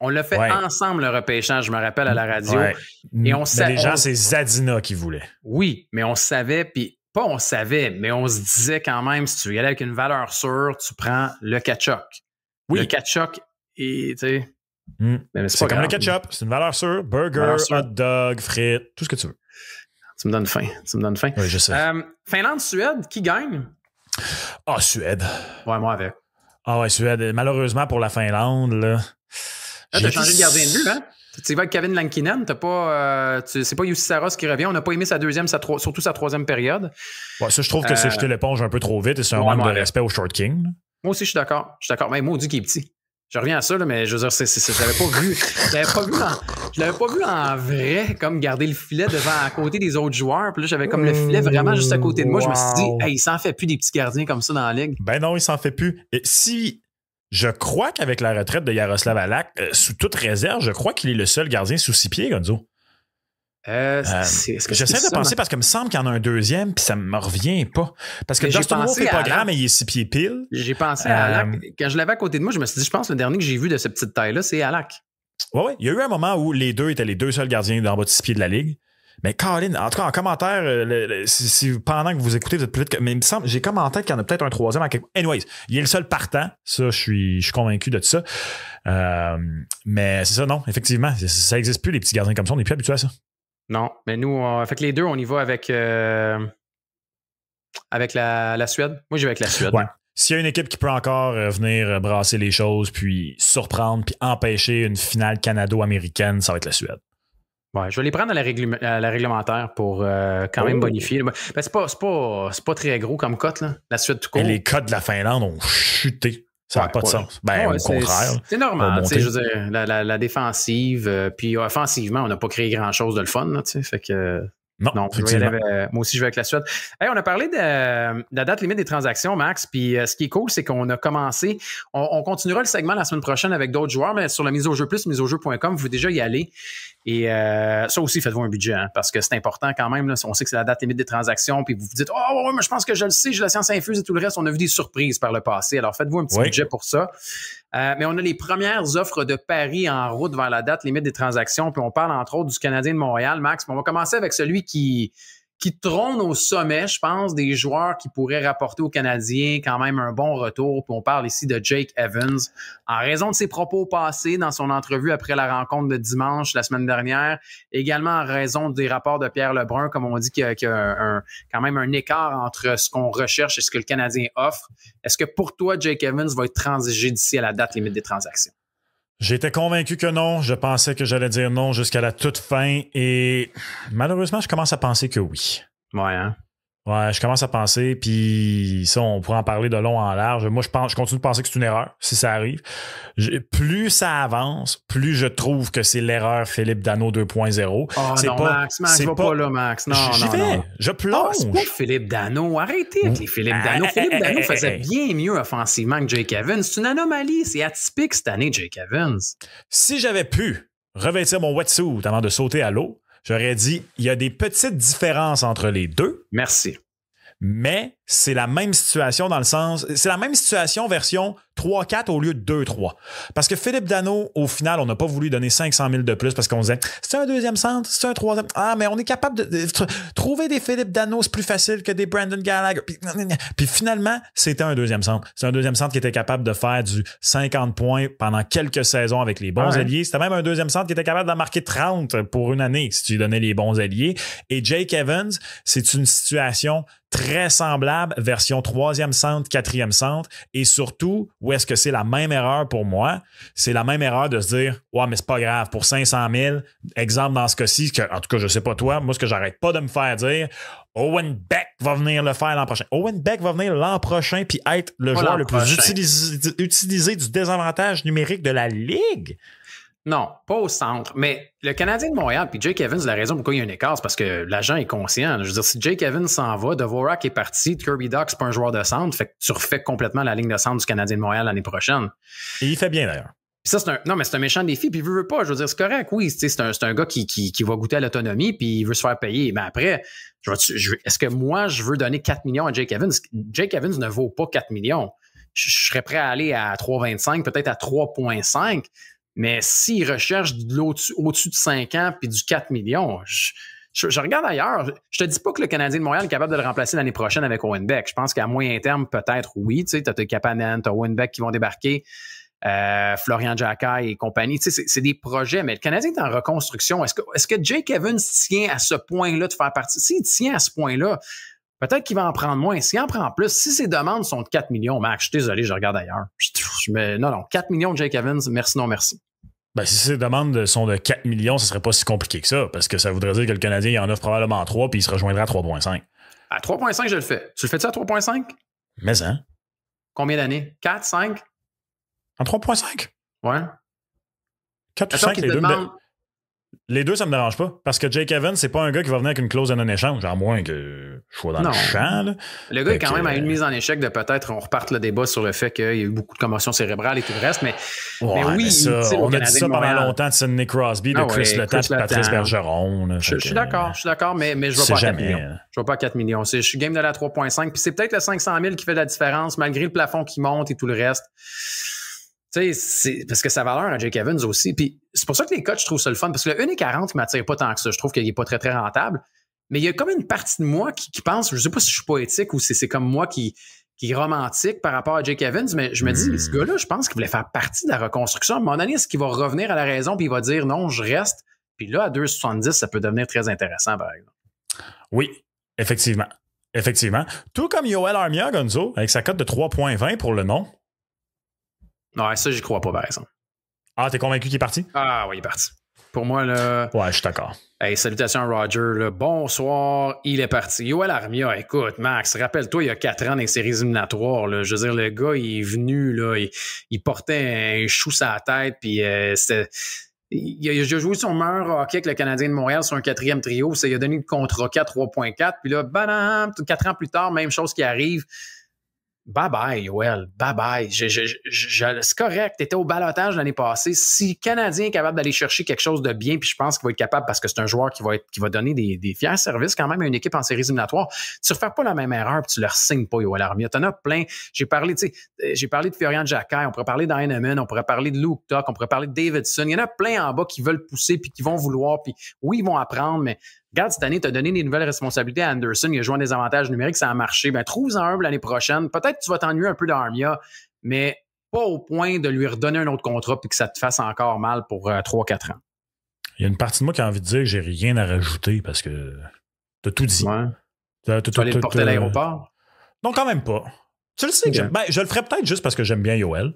On l'a fait ensemble, le repêchage, je me rappelle, à la radio. Ouais. Et les gens, c'est Zadina qui voulait. Oui, mais on savait, puis pas on savait, mais on se disait quand même, si tu veux y aller avec une valeur sûre, tu prends le Tkachuk. Oui. Le Tkachuk, tu sais... C'est comme le ketchup, c'est une valeur sûre. Burger, hot dog, frites, tout ce que tu veux. Tu me donnes faim. Oui, je sais. Finlande-Suède, qui gagne? Ah, Suède. Ouais, moi avec. Ah ouais, Suède. Malheureusement pour la Finlande, là... T'as changé de gardien de but, hein? Tu vas avec Kevin Lankinen, c'est pas Jussi Saros qui revient. On n'a pas aimé sa deuxième, surtout sa troisième période. Ouais, ça, je trouve que c'est jeter l'éponge un peu trop vite et c'est un manque de respect au Short King. Moi aussi, je suis d'accord. Mais moi, on dit qu'il est petit. Je reviens à ça, là, mais je veux dire, je l'avais pas vu en vrai, comme garder le filet à côté des autres joueurs. Puis là, j'avais comme le filet vraiment juste à côté de moi. Je me suis dit, hey, il s'en fait plus des petits gardiens comme ça dans la ligue. Ben non, il s'en fait plus. Et si... Je crois qu'avec la retraite de Yaroslav Halak, sous toute réserve, je crois qu'il est le seul gardien sous 6 pieds, Gonzo. J'essaie de penser parce qu'il me semble qu'il y en a un deuxième, puis ça me revient pas. Parce que Dustin Wolf n'est pas grand, mais il est 6 pieds pile. J'ai pensé à Halak. Quand je l'avais à côté de moi, je me suis dit, je pense que le dernier que j'ai vu de cette petite taille-là, c'est Halak. Oui. Il y a eu un moment où les deux étaient les deux seuls gardiens d'en bas de 6 pieds de la ligue. Mais Colin, en tout cas, en commentaire, pendant que vous écoutez, vous êtes plus vite. Mais il me semble, j'ai commenté qu'il y en a peut-être un troisième. Anyways, il est le seul partant. Ça, je suis convaincu de ça. Mais c'est ça, non, effectivement. Ça n'existe plus, les petits gardiens comme ça. On n'est plus habitués à ça. Non, mais nous, fait que les deux, on y va avec la Suède. Moi, j'y vais avec la Suède. Ouais. S'il y a une équipe qui peut encore venir brasser les choses, puis surprendre, puis empêcher une finale canado-américaine, ça va être la Suède. Ouais, je vais les prendre à la réglementaire pour quand même bonifier. Ben, c'est pas très gros comme cote, là. La Suède tout court. Les cotes de la Finlande ont chuté. Ça n'a pas de sens. Au contraire. C'est normal. Je veux dire, la défensive, puis offensivement, on n'a pas créé grand-chose de le fun. Là, fait que... Non, moi aussi, je vais avec la Suède. Hey, on a parlé de la date limite des transactions, Max. Puis ce qui est cool, c'est qu'on a commencé. On continuera le segment la semaine prochaine avec d'autres joueurs, mais sur la mise au jeu plus, miseaujeu.com, vous pouvez déjà y aller. Et ça aussi, faites-vous un budget, hein, parce que c'est important quand même. Là, on sait que c'est la date limite des transactions, puis vous vous dites, oh, ouais, mais je pense que je le sais, j'ai la science infuse et tout le reste. On a vu des surprises par le passé. Alors, faites-vous un petit budget pour ça. Mais on a les premières offres de paris en route vers la date limite des transactions. Puis on parle entre autres du Canadien de Montréal, Max. Puis on va commencer avec celui qui trône au sommet, je pense, des joueurs qui pourraient rapporter aux Canadiens quand même un bon retour. Puis on parle ici de Jake Evans. En raison de ses propos passés dans son entrevue après la rencontre de dimanche la semaine dernière, également en raison des rapports de Pierre Lebrun, comme on dit qu'il y a quand même un écart entre ce qu'on recherche et ce que le Canadien offre. Est-ce que pour toi, Jake Evans va être transigé d'ici à la date limite des transactions? J'étais convaincu que non. Je pensais que j'allais dire non jusqu'à la toute fin. Et malheureusement, je commence à penser que oui. Ouais, hein? Ouais, je commence à penser, puis ça, on pourrait en parler de long en large. Moi, je continue de penser que c'est une erreur, si ça arrive. Plus ça avance, plus je trouve que c'est l'erreur Philippe Danault 2.0. Oh c'est non, pas, Max, je vais pas là, Max. Non, je plonge. C'est pas Philippe Danault. Arrêtez avec les Philippe Danault. Philippe Danault faisait bien mieux offensivement que Jake Evans. C'est une anomalie. C'est atypique cette année, Jake Evans. Si j'avais pu revêtir mon wetsuit avant de sauter à l'eau, j'aurais dit, il y a des petites différences entre les deux. Merci. Mais c'est la même situation dans le sens... C'est la même situation version 3-4 au lieu de 2-3. Parce que Philippe Danault, au final, on n'a pas voulu donner 500 000 de plus parce qu'on disait, c'est un deuxième centre, c'est un troisième... Ah, mais on est capable de trouver des Philippe Danault, c'est plus facile que des Brandon Gallagher. Puis finalement, c'était un deuxième centre. C'est un deuxième centre qui était capable de faire du 50 points pendant quelques saisons avec les bons alliés. C'était même un deuxième centre qui était capable d'en marquer 30 pour une année si tu lui donnais les bons alliés. Et Jake Evans, c'est une situation très semblable, version 3e centre, 4e centre, et surtout, où est-ce que c'est la même erreur pour moi? C'est la même erreur de se dire, ouais, mais c'est pas grave, pour 500 000, exemple dans ce cas-ci, en tout cas, je sais pas toi, moi, ce que j'arrête pas de me faire dire, Owen Beck va venir le faire l'an prochain. Owen Beck va venir l'an prochain puis être le joueur le plus utilisé du désavantage numérique de la Ligue. Non, pas au centre. Mais le Canadien de Montréal, puis Jake Evans, la raison pourquoi il y a un écart, c'est parce que l'agent est conscient. Je veux dire, si Jake Evans s'en va, Dvorak est parti, Kirby Dach, c'est pas un joueur de centre, fait que tu refais complètement la ligne de centre du Canadien de Montréal l'année prochaine. Et il fait bien, d'ailleurs. Puis ça, c'est un méchant défi, puis il veut pas. Je veux dire, c'est correct, oui. C'est un gars qui va goûter à l'autonomie, puis il veut se faire payer. Mais après, est-ce que moi, je veux donner 4 millions à Jake Evans? Jake Evans ne vaut pas 4 millions. Je serais prêt à aller à 3,25, peut-être à 3,5. Mais s'il recherche au-dessus de 5 ans puis du 4 millions, je regarde ailleurs. Je te dis pas que le Canadien de Montréal est capable de le remplacer l'année prochaine avec Owen Beck. Je pense qu'à moyen terme, peut-être oui. Tu sais, tu as Kapanen, tu as Owen Beck qui vont débarquer, Florian Giaccai et compagnie. Tu sais, c'est des projets, mais le Canadien est en reconstruction. Est-ce que Jake Evans tient à ce point-là de faire partie? S'il tient à ce point-là, peut-être qu'il va en prendre moins. S'il en prend plus, si ses demandes sont de 4 millions, Max, je suis désolé, je regarde ailleurs. Non, 4 millions de Jake Evans, merci, non, merci. Ben, si ces demandes sont de 4 millions, ce serait pas si compliqué que ça, parce que ça voudrait dire que le Canadien il en offre probablement 3 puis il se rejoindra à 3,5. À 3,5, je le fais. Tu le fais-tu à 3,5? Mais hein? Combien d'années? 4, 5? En 3,5? Ouais. 4 ou 5, les deux, ça me dérange pas. Parce que Jake Evans, c'est pas un gars qui va venir avec une clause de non-échange, à moins que je sois dans le champ. Là. Le gars est quand même à une mise en échec de peut-être, on reparte le débat sur le fait qu'il y a eu beaucoup de commotion cérébrale et tout le reste, mais oui. Ça, on a dit ça pendant longtemps de Sidney Crosby, de Chris Letang et Patrice Bergeron. Là, je suis d'accord, mais je ne vais pas à 4 millions. Je vais pas à 4 millions. Je suis game de la 3,5, puis c'est peut-être le 500 000 qui fait la différence, malgré le plafond qui monte et tout le reste. Tu sais, c'est parce que sa valeur à Jake Evans aussi. Puis c'est pour ça que les coachs, je trouve ça le fun. Parce que le 1,40 ne m'attire pas tant que ça. Je trouve qu'il n'est pas très, très rentable. Mais il y a comme une partie de moi qui pense, je ne sais pas si je suis poétique ou si c'est comme moi qui est romantique par rapport à Jake Evans, mais je me dis, ce gars-là, je pense qu'il voulait faire partie de la reconstruction. À un moment donné, est-ce qu'il va revenir à la raison puis il va dire non, je reste? Puis là, à 2,70, ça peut devenir très intéressant, par exemple. Oui, effectivement. Tout comme Yoel Armia, Gonzo, avec sa cote de 3,20 pour le nom. Non, ça, j'y crois pas, par exemple. Ah, t'es convaincu qu'il est parti? Ah oui, il est parti. Pour moi, là... Ouais, je suis d'accord. Hey, salutations à Roger. Là. Bonsoir, il est parti. Yoel Armia, écoute, Max, rappelle-toi, il y a 4 ans dans les séries éliminatoires. Là, je veux dire, le gars, il est venu, là, il portait un chou sur la tête, puis c'était... Il a joué son meilleur hockey avec le Canadien de Montréal sur un 4e trio. Il a donné le contrat 4,3,4. Puis là, 4 ans plus tard, même chose qui arrive. Bye-bye, Yoel. Bye-bye. C'est correct. Tu étais au ballottage l'année passée. Si le Canadien est capable d'aller chercher quelque chose de bien, puis je pense qu'il va être capable parce que c'est un joueur qui va donner des fiers services quand même à une équipe en séries éliminatoires, tu ne refais pas la même erreur puis tu ne leur signes pas, Yoel Armia. Tu en as plein. J'ai parlé de Florian Giaccai, on pourrait parler d'Heinemann, on pourrait parler de Luke Tuch, on pourrait parler de Davidson. Il y en a plein en bas qui veulent pousser puis qui vont vouloir. Puis oui, ils vont apprendre, mais regarde, cette année, tu as donné des nouvelles responsabilités à Anderson. Il a joué des avantages numériques, ça a marché. Ben, trouve-en un l'année prochaine. Peut-être que tu vas t'ennuyer un peu d'Armia, mais pas au point de lui redonner un autre contrat puis que ça te fasse encore mal pour 3-4 ans. Il y a une partie de moi qui a envie de dire que j'ai rien à rajouter parce que t'as tout dit. Ouais. Tu vas aller le porter à l'aéroport? Non, quand même pas. Tu le sais que je le ferais peut-être juste parce que j'aime bien Yoel.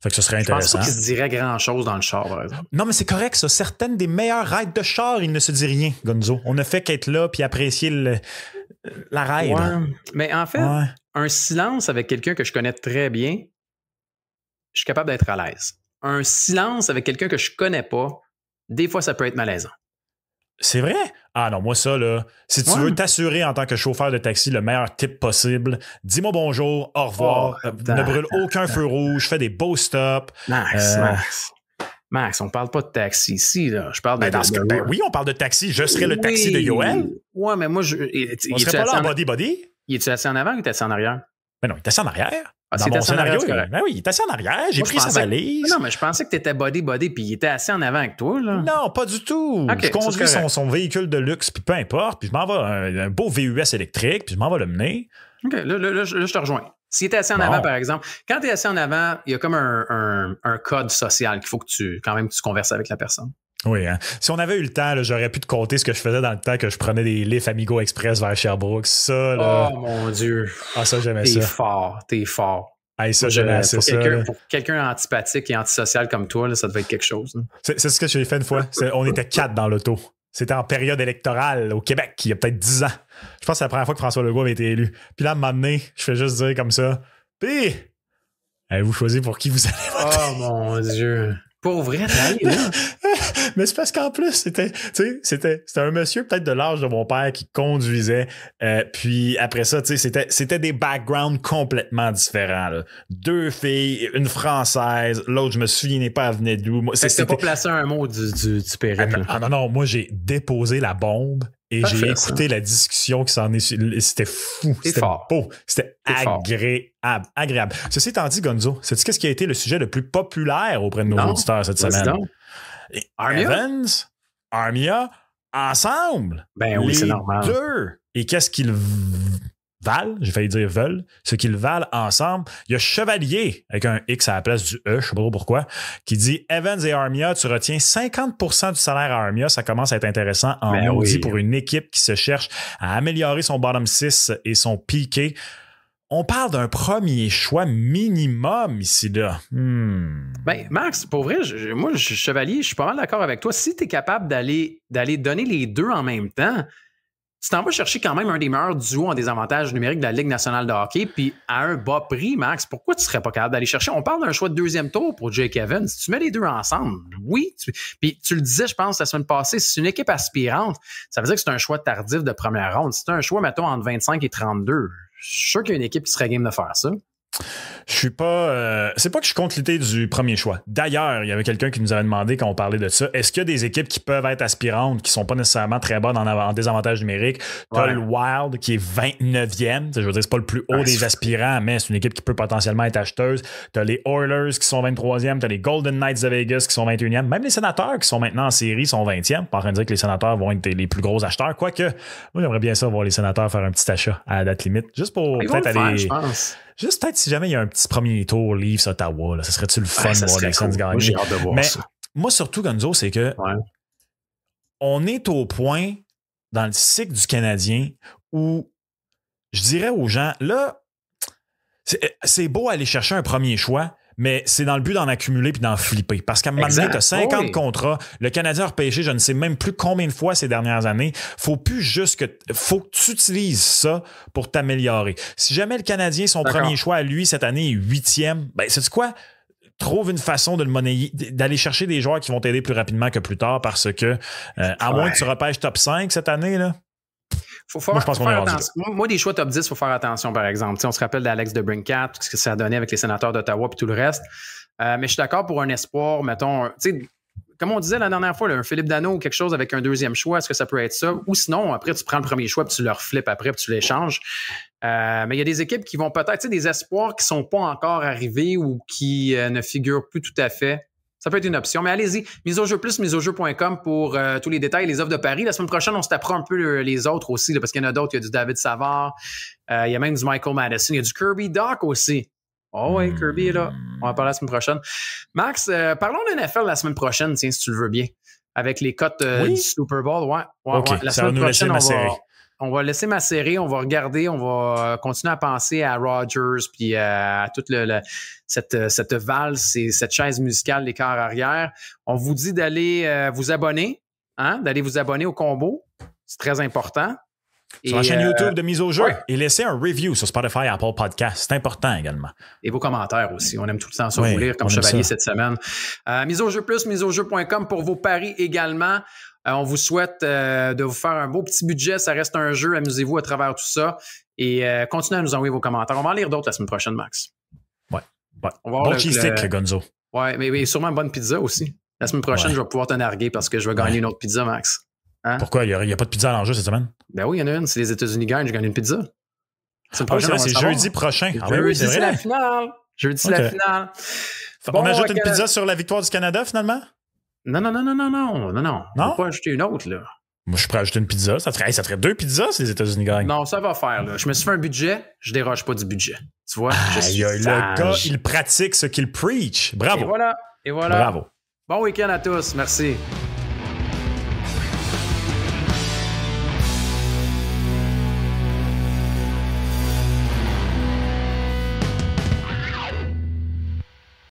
Fait que ce serait intéressant. Je pense pas qu'il se dirait grand-chose dans le char, par exemple. Non, mais c'est correct, ça. Certaines des meilleures rides de char, il ne se dit rien, Gonzo. On ne fait qu'être là puis apprécier la ride. Ouais. Mais en fait, un silence avec quelqu'un que je connais très bien, je suis capable d'être à l'aise. Un silence avec quelqu'un que je connais pas, des fois, ça peut être malaisant. C'est vrai? Ah non, moi ça, là, si tu veux t'assurer en tant que chauffeur de taxi le meilleur type possible, dis-moi bonjour, au revoir, ne brûle aucun feu rouge, fais des beaux stops. Max, on parle pas de taxi ici, là. Je parle oui, on parle de taxi. Je serais le taxi de Yoel. Ouais, mais moi, on serait pas là en body-body? Il est-tu assis en avant ou il est assis en arrière? Ben non, il est assis en arrière. Dans mon scénario, ben oui, il est assis en arrière, j'ai pris sa valise. Non, mais je pensais que tu étais body, puis il était assis en avant avec toi, là. Non, pas du tout. Je conduis son véhicule de luxe, puis peu importe, puis je m'en vais un beau VUS électrique, puis je m'en vais le mener. OK, là, je te rejoins. S'il était assis en avant, par exemple, quand tu es assis en avant, il y a comme un code social qu'il faut que tu converses avec la personne. Oui, hein. Si on avait eu le temps, là, j'aurais pu te compter ce que je faisais dans le temps que je prenais des lifts Amigo Express vers Sherbrooke. Ça, là... Oh mon Dieu. Ah, ça, j'aimais ça. T'es fort. Hey, ça, j'aimais assez ça. Pour quelqu'un antipathique et antisocial comme toi, là, ça devait être quelque chose. C'est ce que j'ai fait une fois. On était 4 dans l'auto. C'était en période électorale au Québec, il y a peut-être 10 ans. Je pense que c'est la première fois que François Legault avait été élu. Puis là, à un moment donné, je fais juste dire comme ça. Puis, vous choisissez pour qui vous allez voter. Oh mon Dieu. Pour vrai, t'es allé là. Mais c'est parce qu'en plus, c'était un monsieur peut-être de l'âge de mon père qui conduisait. Puis après ça, c'était des backgrounds complètement différents. Là. 2 filles, une française, l'autre, je me souviens pas, elle venait d'où. C'était pas placé un mot du périple. Non, moi j'ai déposé la bombe. Et j'ai écouté la discussion qui s'en est... C'était fou. C'était beau. C'était agréable. Ceci étant dit, Gonzo, sais-tu qu'est-ce qui a été le sujet le plus populaire auprès de nos auditeurs cette semaine? Evans, Armia, ensemble. Ben oui, c'est normal. Les deux. Et qu'est-ce qu'ils valent? J'ai failli dire veulent. Ce qu'ils valent ensemble. Il y a Chevalier, avec un X à la place du E, je sais pas trop pourquoi, qui dit Evans et Armia, tu retiens 50% du salaire à Armia. Ça commence à être intéressant en maudit pour une équipe qui se cherche à améliorer son bottom 6 et son piqué. On parle d'un premier choix minimum ici, là. Ben, Max, pour vrai, moi, Chevalier, je suis pas mal d'accord avec toi. Si tu es capable d'aller donner les deux en même temps, tu t'en vas chercher quand même un des meilleurs duos en désavantage numérique de la Ligue nationale de hockey, puis à un bas prix, Max, pourquoi tu serais pas capable d'aller chercher? On parle d'un choix de 2e tour pour Jake Evans. Si tu mets les deux ensemble, oui. Puis tu le disais, je pense, la semaine passée, si c'est une équipe aspirante, ça veut dire que c'est un choix tardif de première ronde. Si c'est un choix, mettons, entre 25 et 32, je suis sûr qu'il y a une équipe qui serait game de faire ça. Je suis pas. C'est pas que je suis contre l'idée du premier choix. D'ailleurs, il y avait quelqu'un qui nous avait demandé quand on parlait de ça. Est-ce qu'il y a des équipes qui peuvent être aspirantes, qui sont pas nécessairement très bonnes en désavantage numérique? T'as le Wild qui est 29e. Je veux dire, c'est pas le plus haut des aspirants, mais c'est une équipe qui peut potentiellement être acheteuse. T'as les Oilers qui sont 23e. T'as les Golden Knights de Vegas qui sont 21e. Même les Sénateurs qui sont maintenant en série sont 20e. Pas en train de dire que les Sénateurs vont être les plus gros acheteurs. Quoique, moi, j'aimerais bien ça voir les Sénateurs faire un petit achat à la date limite. Juste pour peut-être aller. Je pense. Juste peut-être si jamais il y a un petit premier tour Leafs Ottawa, là, ça serait-tu le fun de voir les Sens gagner? J'ai hâte de voir ça. Moi, surtout, Gonzo, c'est que on est au point dans le cycle du Canadien où je dirais aux gens, là, c'est beau aller chercher un premier choix, mais c'est dans le but d'en accumuler puis d'en flipper. Parce qu'à un moment donné, tu as 50 contrats. Le Canadien a repêché, je ne sais même plus combien de fois ces dernières années. Faut que tu utilises ça pour t'améliorer. Si jamais le Canadien, son premier choix à lui cette année est 8e, ben, sais-tu quoi? Trouve une façon de le monnayer, d'aller chercher des joueurs qui vont t'aider plus rapidement que plus tard parce que, à moins que tu repêches top 5 cette année, là. Moi, je pense qu'on est attention. Moi, des choix top 10, il faut faire attention, par exemple. On se rappelle d'Alex DeBrincat, ce que ça a donné avec les Sénateurs d'Ottawa et tout le reste. Mais je suis d'accord pour un espoir, mettons, comme on disait la dernière fois, là, un Philippe Danault ou quelque chose avec un 2e choix, est-ce que ça peut être ça? Ou sinon, après, tu prends le premier choix puis tu le reflippes après puis tu l'échanges. Mais il y a des équipes qui vont peut-être, des espoirs qui ne sont pas encore arrivés ou qui ne figurent plus tout à fait. Ça peut être une option, mais allez-y. Mise au jeu plus, miseaujeu.com pour tous les détails, les offres de paris. La semaine prochaine, on se tapera un peu les autres aussi, là, parce qu'il y en a d'autres. Il y a du David Savard, il y a même du Michael Madison, il y a du Kirby Dach aussi. Oh oui, Kirby est là. On va parler la semaine prochaine. Max, parlons de NFL la semaine prochaine, tiens, si tu le veux bien, avec les cotes du Super Bowl. Ouais, la semaine prochaine, on va laisser macérer, on va regarder, on va continuer à penser à Rodgers puis à toute cette valse et cette chaise musicale des quarts arrière. On vous dit d'aller vous abonner, d'aller vous abonner au combo. C'est très important. Sur la chaîne YouTube de Mise au jeu et laisser un review sur Spotify et Apple Podcast. C'est important également. Et vos commentaires aussi. On aime tout le temps ça vous lire comme Chevalier cette semaine. Mise au jeu plus, miseaujeu.com pour vos paris également. On vous souhaite de vous faire un beau petit budget. Ça reste un jeu. Amusez-vous à travers tout ça. Et continuez à nous envoyer vos commentaires. On va en lire d'autres la semaine prochaine, Max. Ouais. On va bon cheese stick, Gonzo. Ouais, mais sûrement une bonne pizza aussi. La semaine prochaine, je vais pouvoir te narguer parce que je vais gagner une autre pizza, Max. Pourquoi? Il n'y a pas de pizza à l'enjeu cette semaine? Ben oui, il y en a une. Si les États-Unis gagnent, je gagne une pizza. C'est jeudi prochain. Jeudi, c'est la finale. Jeudi, c'est la finale. On ajoute une pizza sur la victoire du Canada, finalement? Non. On va pas ajouter une autre, là. Moi, je suis prêt à ajouter une pizza. Ça ferait 2 pizzas si les États-Unis gagnent. Non, ça va faire, là. Je me suis fait un budget, je déroge pas du budget. Tu vois? Le gars, il pratique ce qu'il preach. Bravo. Et voilà. Bravo. Bon week-end à tous. Merci.